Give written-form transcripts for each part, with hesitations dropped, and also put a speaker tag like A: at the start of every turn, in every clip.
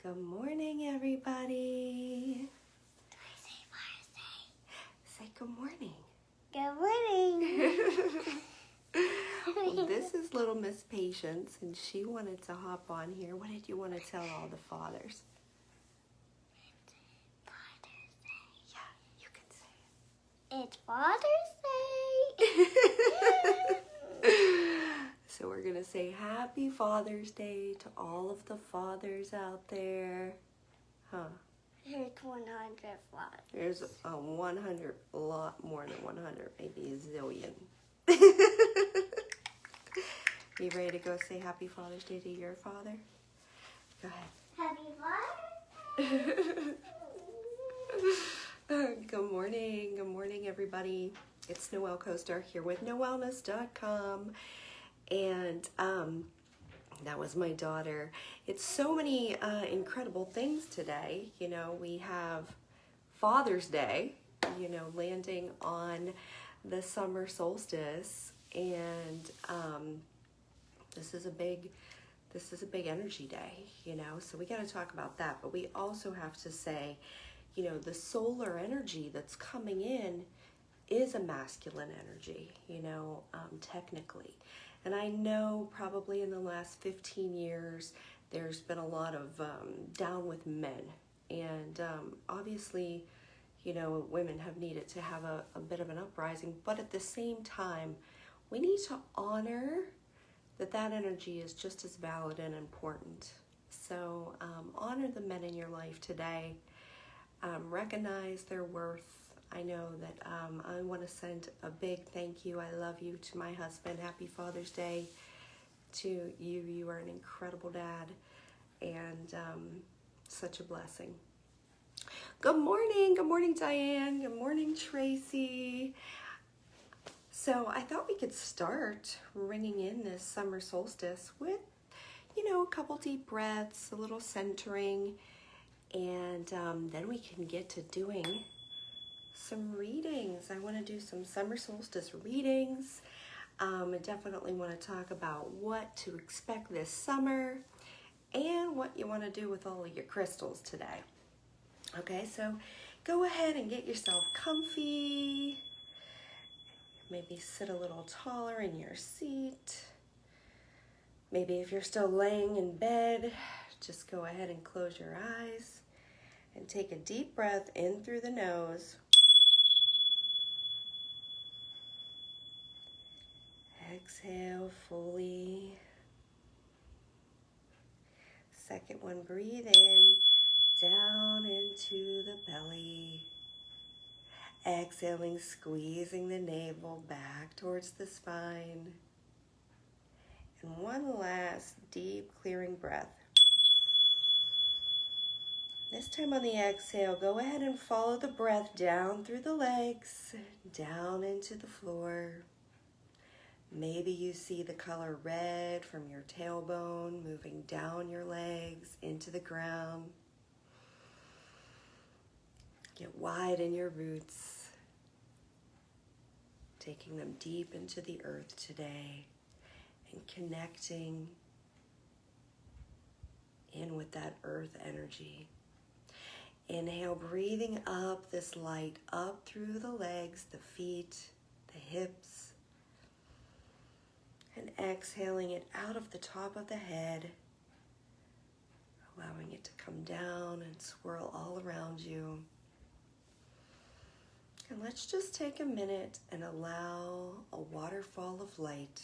A: Good morning, everybody.
B: Do I say Thursday?
A: Say good morning.
B: Good morning.
A: Well, this is little Miss Patience, and she wanted to hop on here. What did you want to tell all the fathers?
B: Father's Day.
A: Yeah, you can say
B: It's Father's Day.
A: So we're going to say Happy Father's Day to all of the fathers out there. Huh?
B: There's 100 fathers.
A: There's a 100, a lot more than 100, maybe a zillion. You ready to go say Happy Father's Day to your father? Go ahead.
B: Happy Father's Day.
A: Good morning everybody. It's Noelle Coaster here with Knowellness.com, and that was my daughter. It's so many incredible things today. You know, we have Father's Day, you know, landing on the summer solstice, and this is a big energy day, you know, so we got to talk about that. But we also have to say, you know, the solar energy that's coming in is a masculine energy, you know, technically. And I know probably in the last 15 years, there's been a lot of down with men. And obviously, you know, women have needed to have a bit of an uprising. But at the same time, we need to honor that energy is just as valid and important. So honor the men in your life today. Recognize their worth. I know that I want to send a big thank you. I love you to my husband. Happy Father's Day to you. You are an incredible dad and such a blessing. Good morning, Diane. Good morning, Tracy. So I thought we could start ringing in this summer solstice with, you know, a couple deep breaths, a little centering, and then we can get to doing some readings. I want to do some summer solstice readings. I definitely want to talk about what to expect this summer and what you want to do with all of your crystals today. Okay, so go ahead and get yourself comfy. Maybe sit a little taller in your seat. Maybe if you're still laying in bed, just go ahead and close your eyes and take a deep breath in through the nose. Exhale fully. Second one, breathe in, down into the belly. Exhaling, squeezing the navel back towards the spine. And one last deep clearing breath. This time on the exhale, go ahead and follow the breath down through the legs, down into the floor. Maybe you see the color red from your tailbone moving down your legs into the ground. Get wide in your roots, taking them deep into the earth today and connecting in with that earth energy. Inhale, breathing up this light up through the legs, the feet, the hips. And exhaling it out of the top of the head, allowing it to come down and swirl all around you. And let's just take a minute and allow a waterfall of light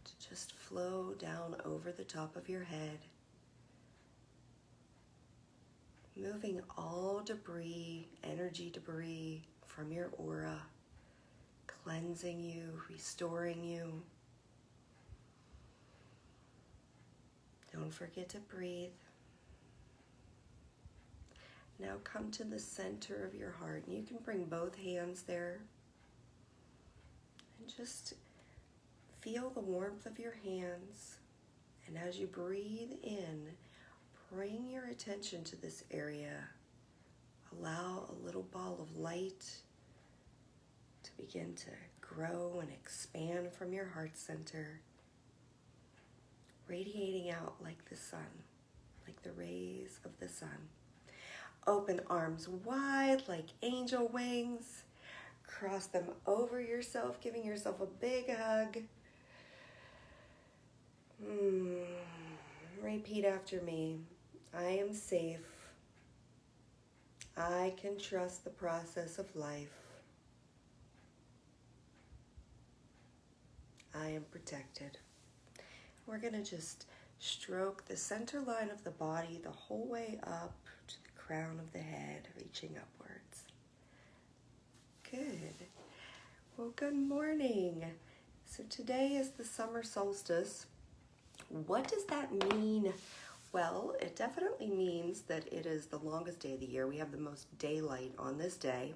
A: to just flow down over the top of your head, moving all debris, energy debris from your aura, cleansing you, restoring you. Don't forget to breathe. Now come to the center of your heart, and you can bring both hands there. And just feel the warmth of your hands. And as you breathe in, bring your attention to this area. Allow a little ball of light to begin to grow and expand from your heart center, radiating out like the sun, like the rays of the sun. Open arms wide like angel wings. Cross them over yourself, giving yourself a big hug. Repeat after me. I am safe. I can trust the process of life. I am protected. We're going to just stroke the center line of the body the whole way up to the crown of the head, reaching upwards. Good. Well, good morning. So today is the summer solstice. What does that mean? Well, it definitely means that it is the longest day of the year. We have the most daylight on this day.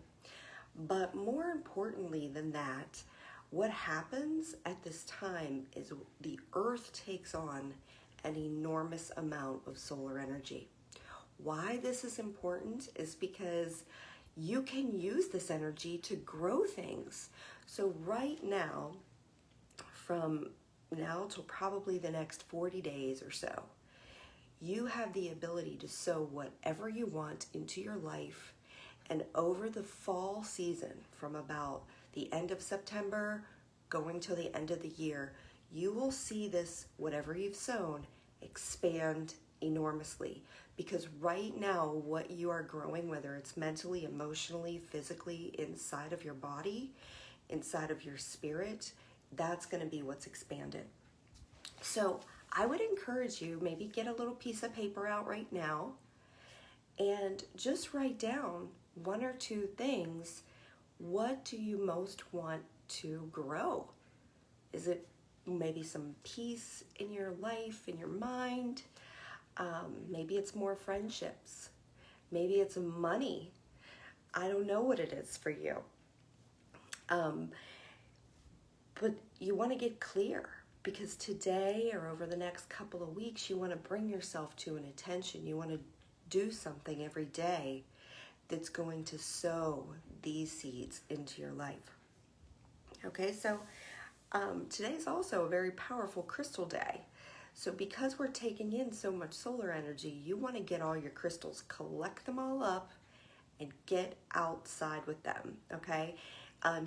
A: But more importantly than that, what happens at this time is the Earth takes on an enormous amount of solar energy. Why this is important is because you can use this energy to grow things. So right now, from now till probably the next 40 days or so, you have the ability to sow whatever you want into your life. And over the fall season, from about the end of September going till the end of the year, you will see this, whatever you've sown, expand enormously. Because right now, what you are growing, whether it's mentally, emotionally, physically, inside of your body, inside of your spirit, that's going to be what's expanded. So I would encourage you, maybe get a little piece of paper out right now and just write down one or two things. What do you most want to grow? Is it maybe some peace in your life, in your mind? Maybe it's more friendships. Maybe it's money. I don't know what it is for you. But you want to get clear, because today or over the next couple of weeks, you want to bring yourself to an attention. You want to do something every day that's going to sow these seeds into your life. Okay, so today is also a very powerful crystal day. So because we're taking in so much solar energy, you want to get all your crystals, collect them all up, and get outside with them, okay?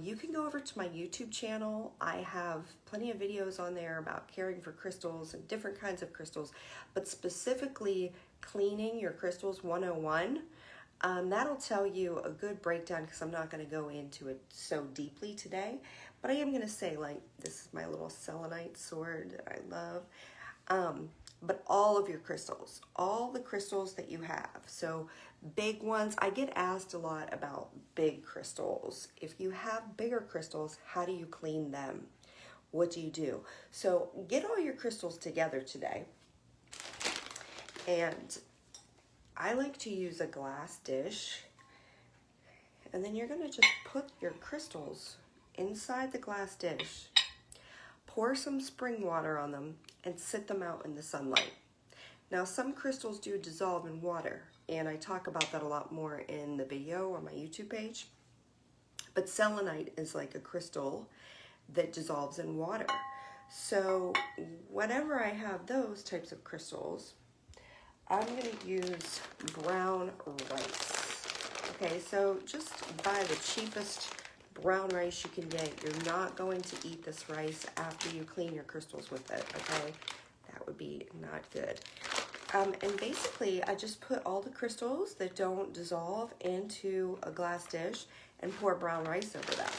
A: You can go over to my YouTube channel. I have plenty of videos on there about caring for crystals and different kinds of crystals, but specifically cleaning your crystals 101. That'll tell you a good breakdown, because I'm not going to go into it so deeply today, but I am going to say, like, this is my little selenite sword that I love. But all of your crystals, all the crystals that you have. So big ones, I get asked a lot about big crystals. If you have bigger crystals, how do you clean them? What do you do? So get all your crystals together today. And I like to use a glass dish. And then you're going to just put your crystals inside the glass dish. Pour some spring water on them and sit them out in the sunlight. Now, some crystals do dissolve in water, and I talk about that a lot more in the video on my YouTube page. But selenite is like a crystal that dissolves in water. So whenever I have those types of crystals, I'm going to use brown rice. Okay, so just buy the cheapest brown rice you can get. You're not going to eat this rice after you clean your crystals with it, okay? That would be not good. And basically, I just put all the crystals that don't dissolve into a glass dish and pour brown rice over them.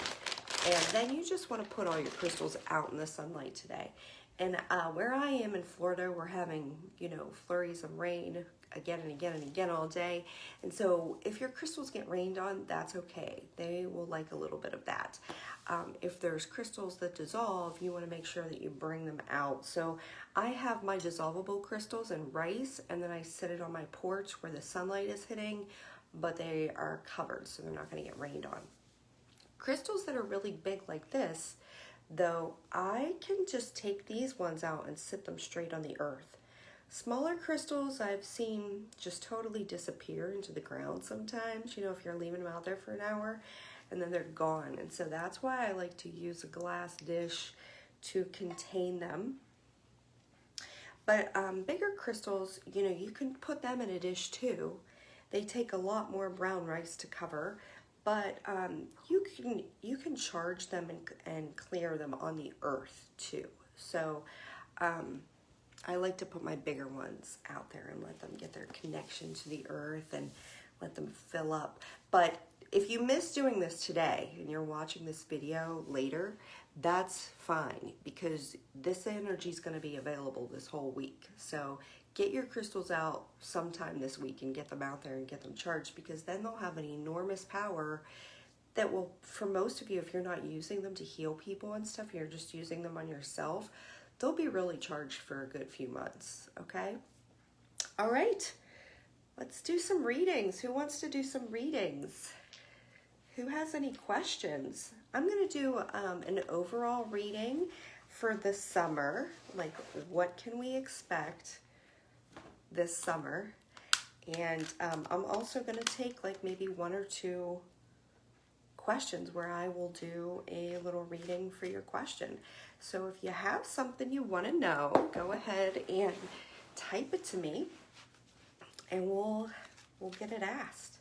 A: And then you just want to put all your crystals out in the sunlight today. And where I am in Florida, we're having, flurries of rain again and again and again all day. And so if your crystals get rained on, that's okay. They will like a little bit of that. If there's crystals that dissolve, you want to make sure that you bring them out. So I have my dissolvable crystals in rice, and then I set it on my porch where the sunlight is hitting, but they are covered, so they're not going to get rained on. Crystals that are really big like this, though, I can just take these ones out and sit them straight on the earth. Smaller crystals I've seen just totally disappear into the ground sometimes, if you're leaving them out there for an hour, and then they're gone. And so that's why I like to use a glass dish to contain them. But bigger crystals, you know, you can put them in a dish too. They take a lot more brown rice to cover, but you can charge them and clear them on the earth too. So I like to put my bigger ones out there and let them get their connection to the earth and let them fill up. But if you miss doing this today and you're watching this video later, that's fine, because this energy is going to be available this whole week. So get your crystals out sometime this week and get them out there and get them charged, because then they'll have an enormous power that will, for most of you, if you're not using them to heal people and stuff, you're just using them on yourself, they'll be really charged for a good few months, okay? All right, let's do some readings. Who wants to do some readings? Who has any questions? I'm going to do an overall reading for the summer, like what can we expect this summer. And I'm also going to take like maybe 1 or 2 questions where I will do a little reading for your question. So if you have something you want to know, go ahead and type it to me and we'll get it asked.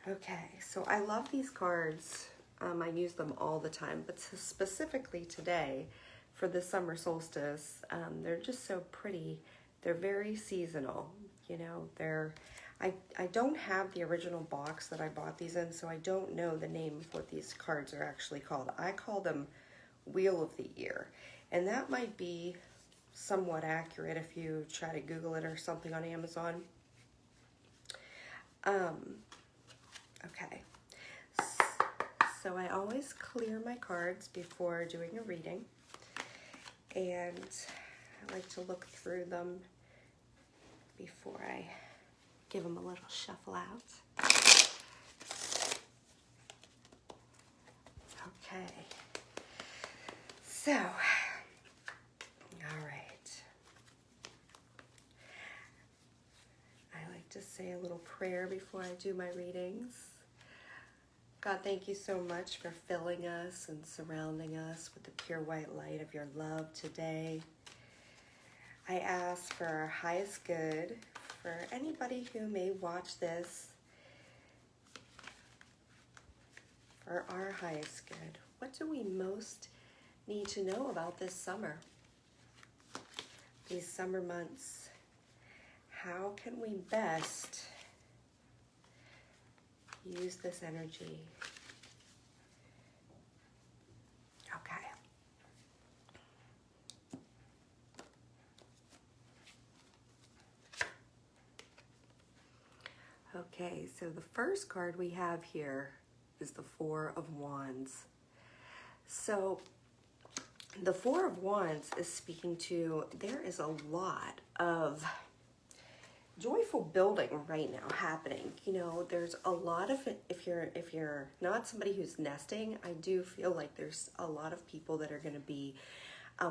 A: Okay, so I love these cards. I use them all the time, but specifically today for the summer solstice, they're just so pretty. They're very seasonal, you know. I don't have the original box that I bought these in, so I don't know the name of what these cards are actually called. I call them Wheel of the Year, and that might be somewhat accurate if you try to Google it or something on Amazon. Okay, so I always clear my cards before doing a reading, and I like to look through them before I give them a little shuffle out. Okay, so, all right. I like to say a little prayer before I do my readings. God, thank you so much for filling us and surrounding us with the pure white light of your love today. I ask for our highest good, for anybody who may watch this, for our highest good. What do we most need to know about this summer? These summer months, how can we best use this energy? Okay. Okay, so the first card we have here is the Four of Wands. So the Four of Wands is speaking to, there is a lot of joyful building right now happening. You know, there's a lot of, if you're not somebody who's nesting, I do feel like there's a lot of people that are going to be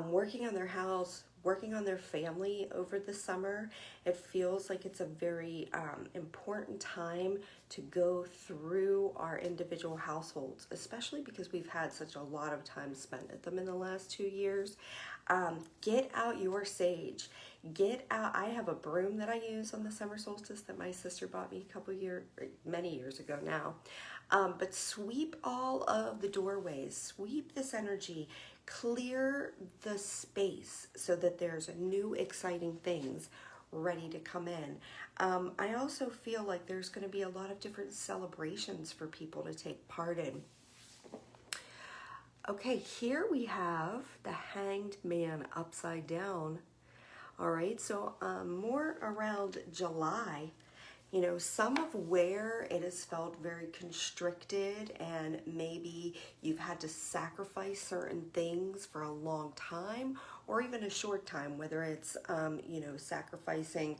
A: working on their house, working on their family over the summer. It feels like it's a very important time to go through our individual households, especially because we've had such a lot of time spent at them in the last 2 years. Get out your sage. Get out. I have a broom that I use on the summer solstice that my sister bought me many years ago now. But sweep all of the doorways, sweep this energy, clear the space so that there's new exciting things ready to come in. I also feel like there's going to be a lot of different celebrations for people to take part in. Okay, here we have the Hanged Man upside down. All right, so more around July, you know, some of where it has felt very constricted and maybe you've had to sacrifice certain things for a long time or even a short time, whether it's, you know, sacrificing,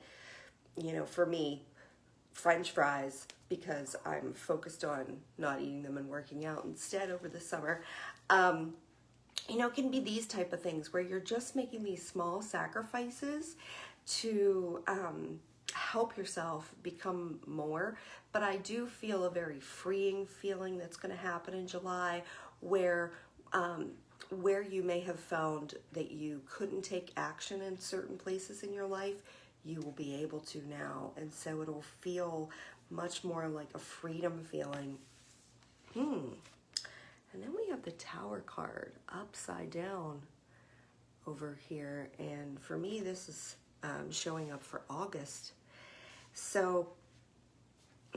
A: you know, for me, French fries because I'm focused on not eating them and working out instead over the summer. You know, it can be these type of things where you're just making these small sacrifices to help yourself become more. But I do feel a very freeing feeling that's going to happen in July where where you may have found that you couldn't take action in certain places in your life, you will be able to now. And so it'll feel much more like a freedom feeling. And then we have the Tower card upside down over here. And for me, this is showing up for August. So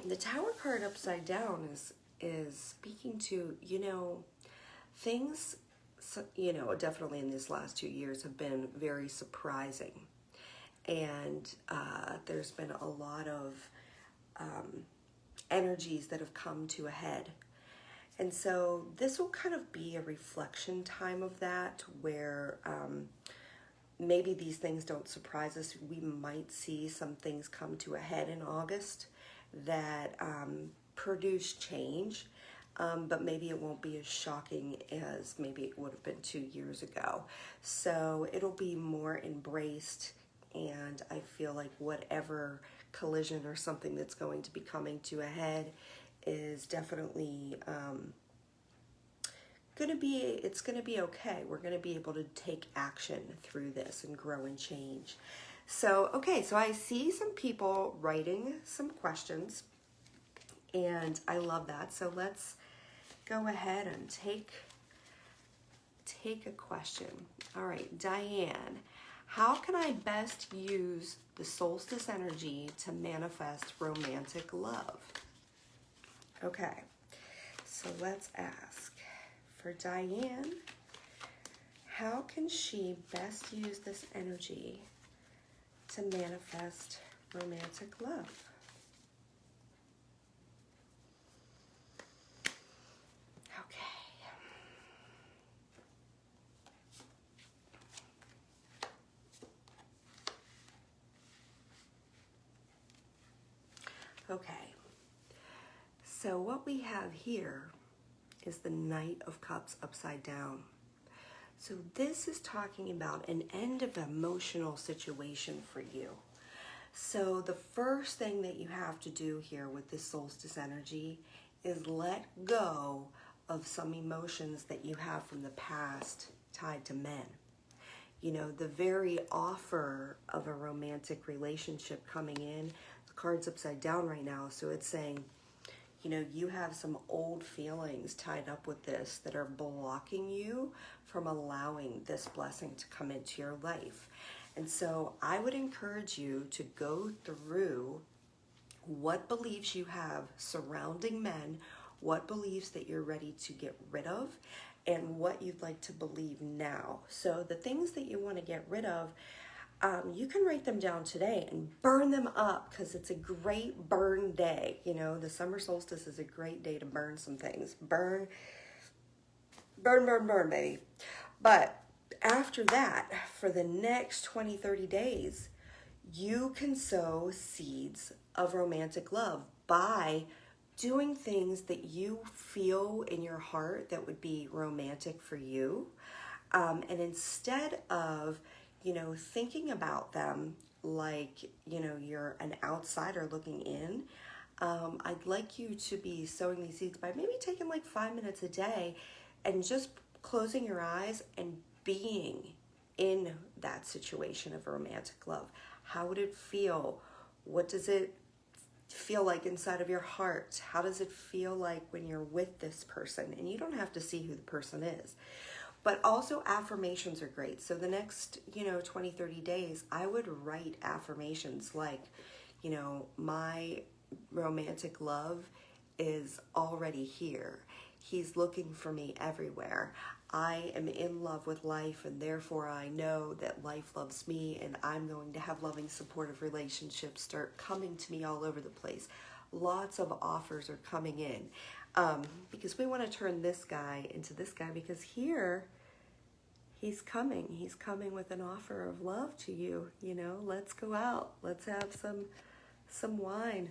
A: the Tower card upside down is speaking to, you know, things, you know, definitely in these last 2 years have been very surprising. And there's been a lot of energies that have come to a head. And so this will kind of be a reflection time of that, where maybe these things don't surprise us. We might see some things come to a head in August that produce change, but maybe it won't be as shocking as maybe it would have been 2 years ago. So it'll be more embraced, and I feel like whatever collision or something that's going to be coming to a head is definitely it's gonna be okay. We're gonna be able to take action through this and grow and change. So, okay, so I see some people writing some questions, and I love that. So let's go ahead and take a question. All right, Diane, how can I best use the solstice energy to manifest romantic love? Okay, so let's ask for Diane, how can she best use this energy to manifest romantic love? Okay, so what we have here is the Knight of Cups upside down. So this is talking about an end of emotional situation for you. So the first thing that you have to do here with this solstice energy is let go of some emotions that you have from the past tied to men. You know, the very offer of a romantic relationship coming in, the card's upside down right now, so it's saying, you know, you have some old feelings tied up with this that are blocking you from allowing this blessing to come into your life. And so I would encourage you to go through what beliefs you have surrounding men, what beliefs that you're ready to get rid of, and what you'd like to believe now. So the things that you want to get rid of, you can write them down today and burn them up, because it's a great burn day. You know, the summer solstice is a great day to burn some things. Burn, burn, burn, burn, baby. But after that, for the next 20, 30 days, you can sow seeds of romantic love by doing things that you feel in your heart that would be romantic for you. And instead of, you know, thinking about them like, you know, you're an outsider looking in, I'd like you to be sowing these seeds by maybe taking like 5 minutes a day and just closing your eyes and being in that situation of romantic love. How would it feel? What does it feel like inside of your heart? How does it feel like when you're with this person? And you don't have to see who the person is. But also affirmations are great. So the next, you know, 20, 30 days, I would write affirmations like, you know, my romantic love is already here. He's looking for me everywhere. I am in love with life, and therefore I know that life loves me, and I'm going to have loving, supportive relationships start coming to me all over the place. Lots of offers are coming in, because we want to turn this guy into this guy, because here he's coming with an offer of love to you. You know, let's go out, let's have some wine,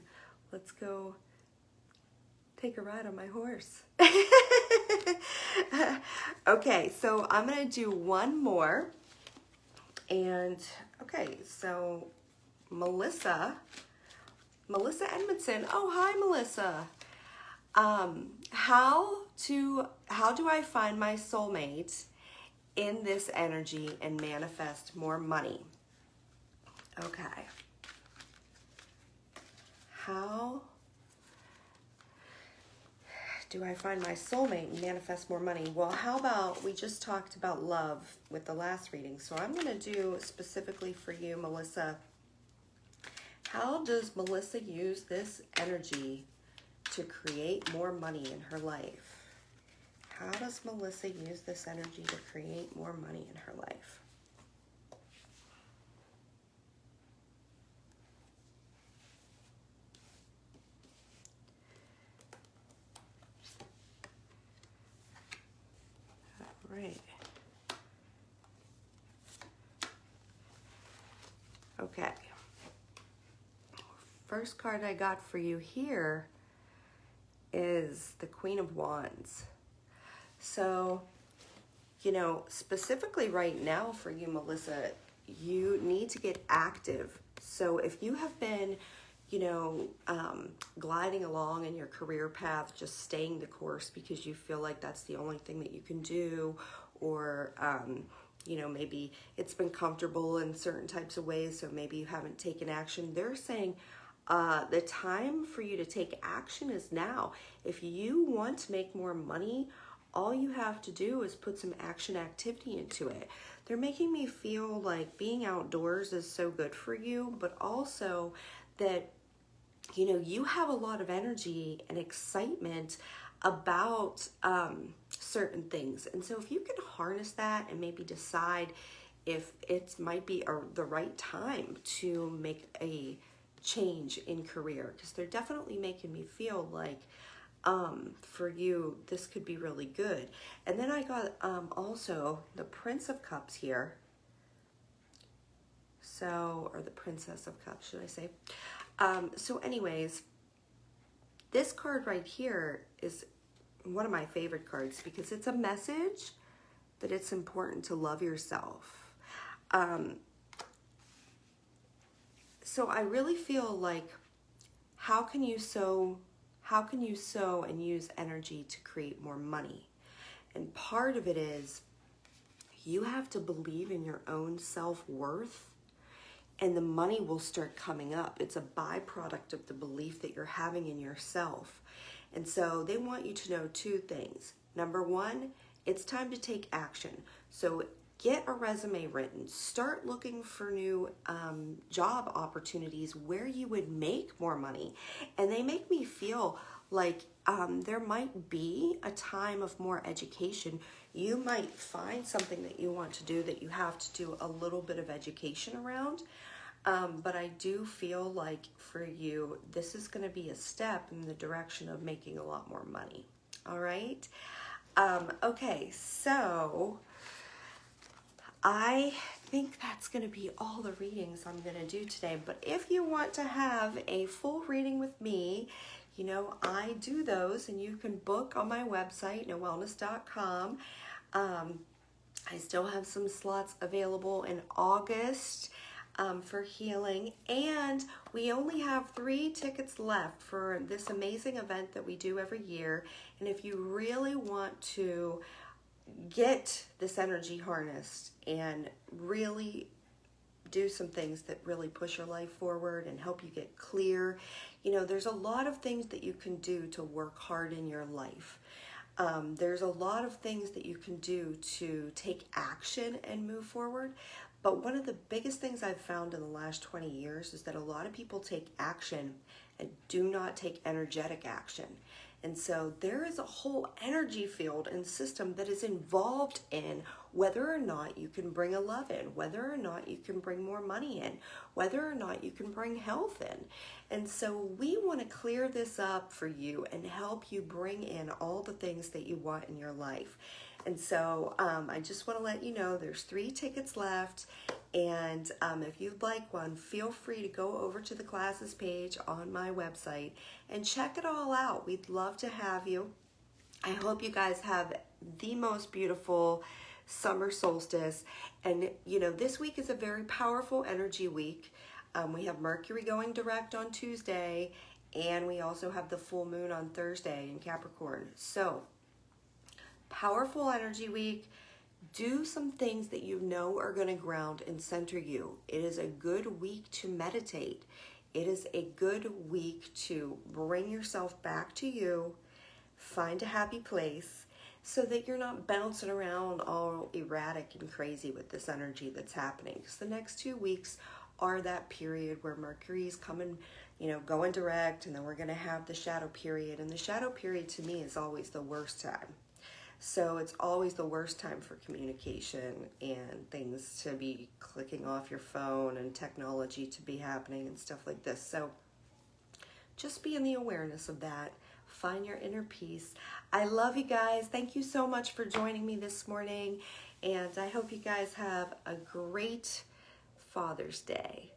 A: let's go take a ride on my horse. Okay, so I'm gonna do one more. And okay, so Melissa Edmondson. Oh, hi, Melissa. How do I find my soulmate in this energy and manifest more money. Okay. How do I find my soulmate and manifest more money? Well, how about we just talked about love with the last reading. So I'm going to do specifically for you, Melissa. How does Melissa use this energy to create more money in her life? How does Melissa use this energy to create more money in her life? All right. Okay. First card I got for you here is the Queen of Wands. So, you know, specifically right now for you, Melissa, you need to get active. So if you have been, you know, gliding along in your career path, just staying the course because you feel like that's the only thing that you can do, or, you know, maybe it's been comfortable in certain types of ways, so maybe you haven't taken action. They're saying the time for you to take action is now. If you want to make more money, all you have to do is put some action activity into it. They're making me feel like being outdoors is so good for you, but also that, you know, you have a lot of energy and excitement about certain things. And so if you can harness that and maybe decide if it might be the right time to make a change in career, because they're definitely making me feel like for you, this could be really good. And then I got also the Prince of Cups here. So, or the Princess of Cups, should I say. So anyways, this card right here is one of my favorite cards because it's a message that it's important to love yourself. So I really feel like how can you sow and use energy to create more money? And part of it is you have to believe in your own self-worth, and the money will start coming up. It's a byproduct of the belief that you're having in yourself. And so they want you to know two things. Number one, it's time to take action. So get a resume written. Start looking for new job opportunities where you would make more money. And they make me feel like there might be a time of more education. You might find something that you want to do that you have to do a little bit of education around. But I do feel like for you, this is going to be a step in the direction of making a lot more money. All right. Okay, so I think that's going to be all the readings I'm going to do today. But if you want to have a full reading with me, you know, I do those, and you can book on my website, Knowellness.com. I still have some slots available in August for healing, and we only have 3 tickets left for this amazing event that we do every year. And if you really want to get this energy harnessed and really do some things that really push your life forward and help you get clear, you know, there's a lot of things that you can do to work hard in your life. There's a lot of things that you can do to take action and move forward. But one of the biggest things I've found in the last 20 years is that a lot of people take action and do not take energetic action. And so there is a whole energy field and system that is involved in whether or not you can bring a love in, whether or not you can bring more money in, whether or not you can bring health in. And so we want to clear this up for you and help you bring in all the things that you want in your life. And so I just want to let you know there's 3 tickets left. And if you'd like one, feel free to go over to the classes page on my website and check it all out. We'd love to have you. I hope you guys have the most beautiful summer solstice. And, you know, this week is a very powerful energy week. We have Mercury going direct on Tuesday, and we also have the full moon on Thursday in Capricorn. So, powerful energy week. Do some things that you know are going to ground and center you. It is a good week to meditate. It is a good week to bring yourself back to you, find a happy place, so that you're not bouncing around all erratic and crazy with this energy that's happening. Because the next 2 weeks are that period where Mercury's coming, going direct, and then we're going to have the shadow period. And the shadow period to me is always the worst time. So it's always the worst time for communication and things to be clicking off your phone and technology to be happening and stuff like this. So just be in the awareness of that. Find your inner peace. I love you guys. Thank you so much for joining me this morning. And I hope you guys have a great Father's Day.